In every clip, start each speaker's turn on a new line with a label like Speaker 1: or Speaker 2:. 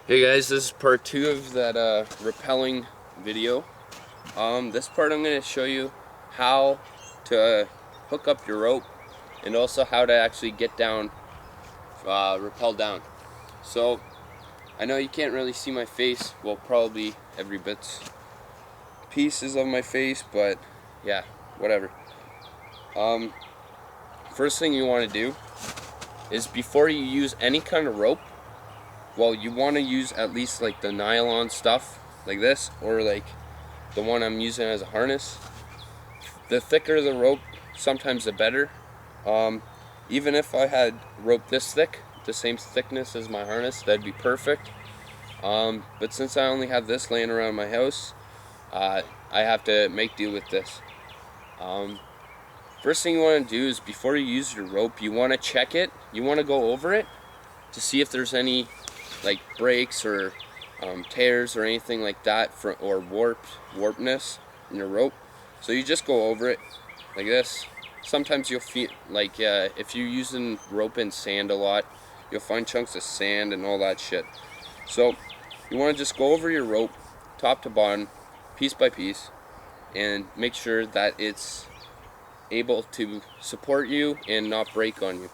Speaker 1: Hey guys, this is part 2 of that repelling video. This part I'm going to show you how to hook up your rope and also how to actually get down, rappel down. So, I know you can't really see my face, well probably every pieces of my face, but yeah, whatever. First thing you want to do is before you use any kind of rope, well, you want to use at least like the nylon stuff like this, or like the one I'm using as a harness. The thicker the rope, sometimes the better. Even if I had rope this thick, the same thickness as my harness, that'd be perfect. But since I only have this laying around my house, I have to make do with this. First thing you want to do is before you use your rope, you want to check it. You want to go over it to see if there's any like breaks or tears or anything like that, or warpness in your rope. So you just go over it like this. Sometimes you'll feel like if you're using rope and sand a lot, you'll find chunks of sand and all that shit. So you want to just go over your rope top to bottom, piece by piece, and make sure that it's able to support you and not break on you.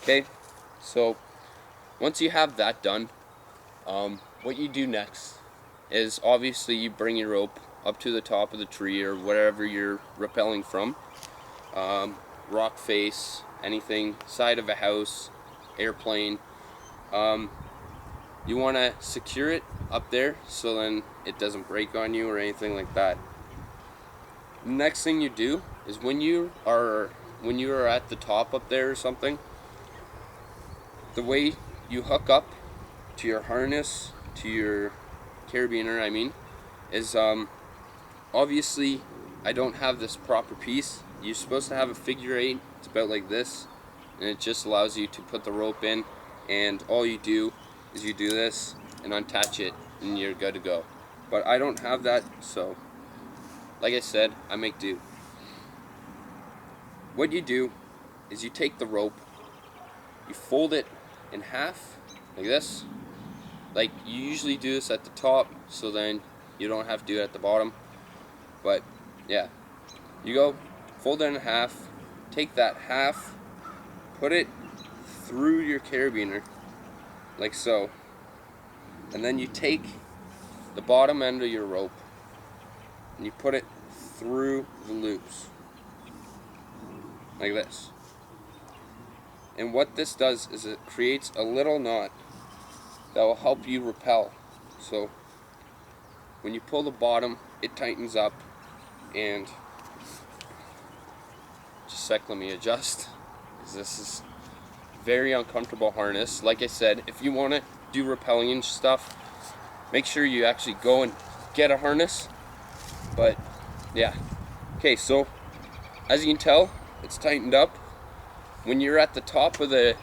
Speaker 1: Okay, so once you have that done, what you do next is obviously you bring your rope up to the top of the tree or wherever you're rappelling from. Rock face, anything, side of a house, airplane. You want to secure it up there so then it doesn't break on you or anything like that. Next thing you do is when you are at the top up there or something, the way you hook up to your harness, to your carabiner, I mean, is obviously I don't have this proper piece. You're supposed to have a figure 8. It's about like this, and it just allows you to put the rope in, and all you do is you do this and unattach it and you're good to go. But I don't have that, so like I said, I make do. What you do is you take the rope, you fold it in half like this. Like you usually do this at the top, so then you don't have to do it at the bottom. But yeah, you go fold it in half, take that half, put it through your carabiner like so, and then you take the bottom end of your rope and you put it through the loops like this. And what this does is it creates a little knot that will help you rappel. So when you pull the bottom, it tightens up. And just a sec, let me adjust, because this is very uncomfortable harness. Like I said, if you want to do rappelling and stuff, make sure you actually go and get a harness. But yeah, okay, so as you can tell, it's tightened up. When you're at the top of the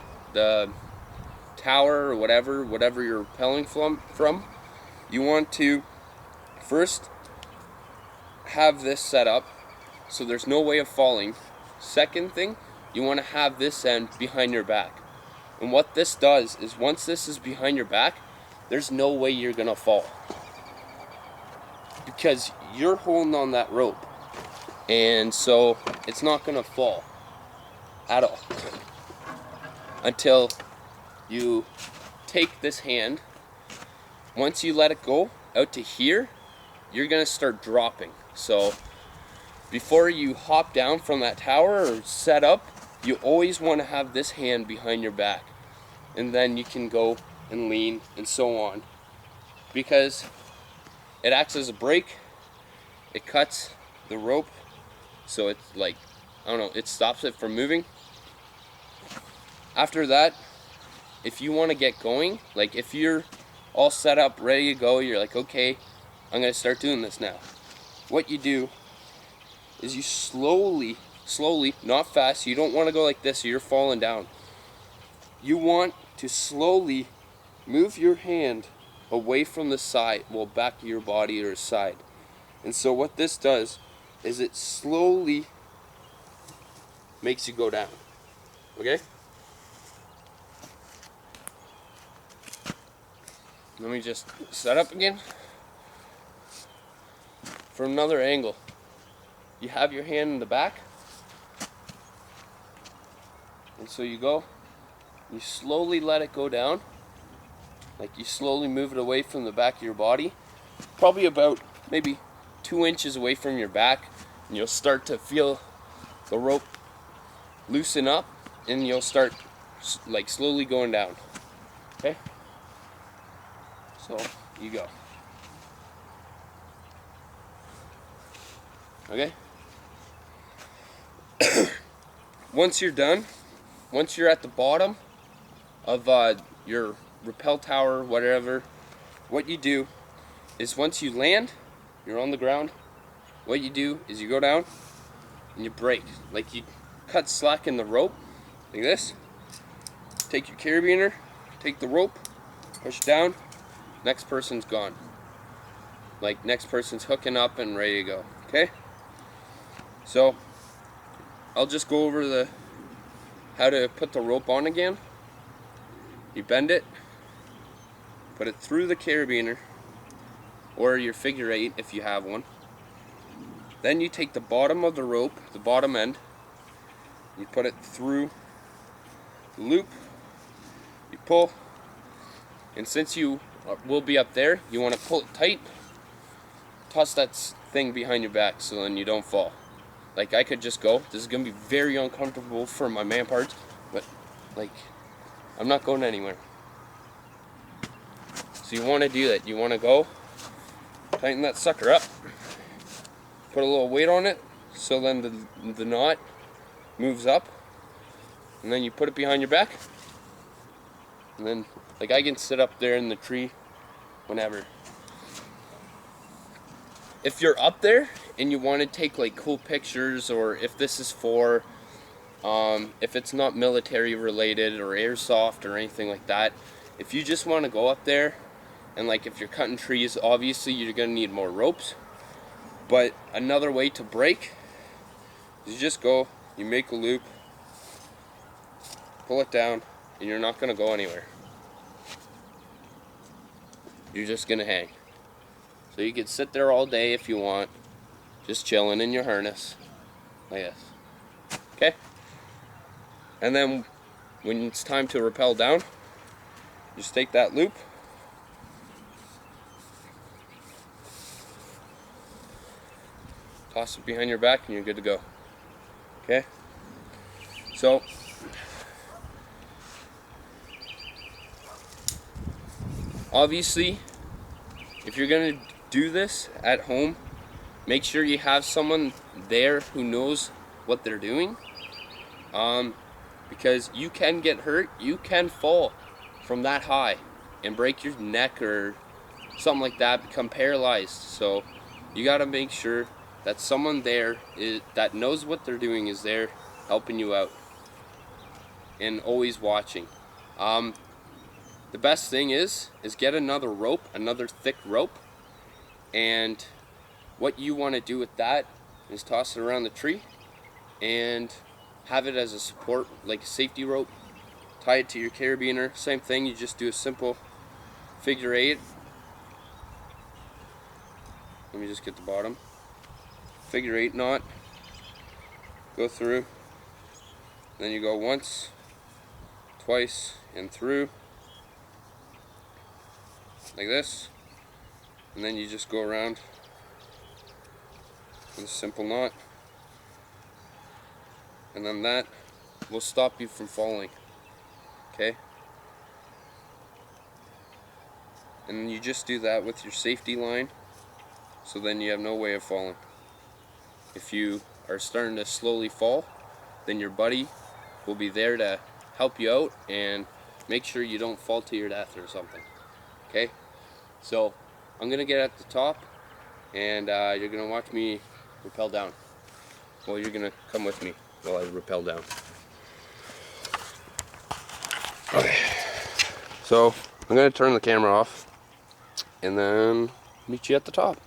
Speaker 1: tower or whatever you're rappelling from, you want to first have this set up so there's no way of falling. Second thing, you want to have this end behind your back. And what this does is once this is behind your back, there's no way you're gonna fall, because you're holding on that rope, and so it's not gonna fall at all until you take this hand. Once you let it go out to here, you're gonna start dropping. So before you hop down from that tower or set up, you always want to have this hand behind your back, and then you can go and lean and so on, because it acts as a brake. It cuts the rope, so it's like, I don't know, it stops it from moving. After that, if you want to get going, like if you're all set up, ready to go, you're like, okay, I'm gonna start doing this now. What you do is you slowly, not fast, you don't want to go like this or you're falling down. You want to slowly move your hand away from the side, well, back of your body or side. And so what this does is it slowly makes you go down. Okay? Let me just set up again. From another angle, you have your hand in the back, and so you go, you slowly let it go down, like you slowly move it away from the back of your body, probably about maybe 2 inches away from your back, and you'll start to feel the rope loosen up, and you'll start like slowly going down. Okay? So you go. Okay? Once you're done, once you're at the bottom of your rappel tower, whatever, what you do is once you land, you're on the ground, what you do is you go down and you break. Like you cut slack in the rope, like this. Take your carabiner, take the rope, push down, next person's gone. Like next person's hooking up and ready to go, okay? So, I'll just go over how to put the rope on again. You bend it, put it through the carabiner, or your figure 8 if you have one. Then you take the bottom of the rope, the bottom end, you put it through the loop, you pull, and since you will be up there, you want to pull it tight, toss that thing behind your back so then you don't fall. Like I could just go, this is going to be very uncomfortable for my man parts, but like I'm not going anywhere. So you want to do that, you want to go, tighten that sucker up, put a little weight on it so then the knot moves up, and then you put it behind your back, and then like I can sit up there in the tree whenever. If you're up there and you want to take like cool pictures, or if this is for if it's not military related or airsoft or anything like that, if you just want to go up there and like if you're cutting trees, obviously you're going to need more ropes, but another way to break is you just go, you make a loop, pull it down, and you're not going to go anywhere. You're just going to hang. So you can sit there all day if you want, just chilling in your harness, like this. Okay? And then when it's time to rappel down, just take that loop, toss it behind your back, and you're good to go. Okay? So, obviously, if you're going to do this at home, make sure you have someone there who knows what they're doing, because you can get hurt, you can fall from that high and break your neck or something like that, become paralyzed. So you got to make sure that someone there that knows what they're doing is there helping you out and always watching. The best thing is get another rope, another thick rope, and what you want to do with that is toss it around the tree and have it as a support, like a safety rope. Tie it to your carabiner. Same thing, you just do a simple figure 8. Let me just get the bottom. Figure 8 knot. Go through. Then you go once, twice, and through. Like this. And then you just go around with a simple knot, and then that will stop you from falling. Okay? And then you just do that with your safety line, so then you have no way of falling. If you are starting to slowly fall, then your buddy will be there to help you out and make sure you don't fall to your death or something. Okay? So I'm going to get at the top, and you're going to watch me rappel down. Well, you're going to come with me while I rappel down. Okay. So I'm going to turn the camera off and then meet you at the top.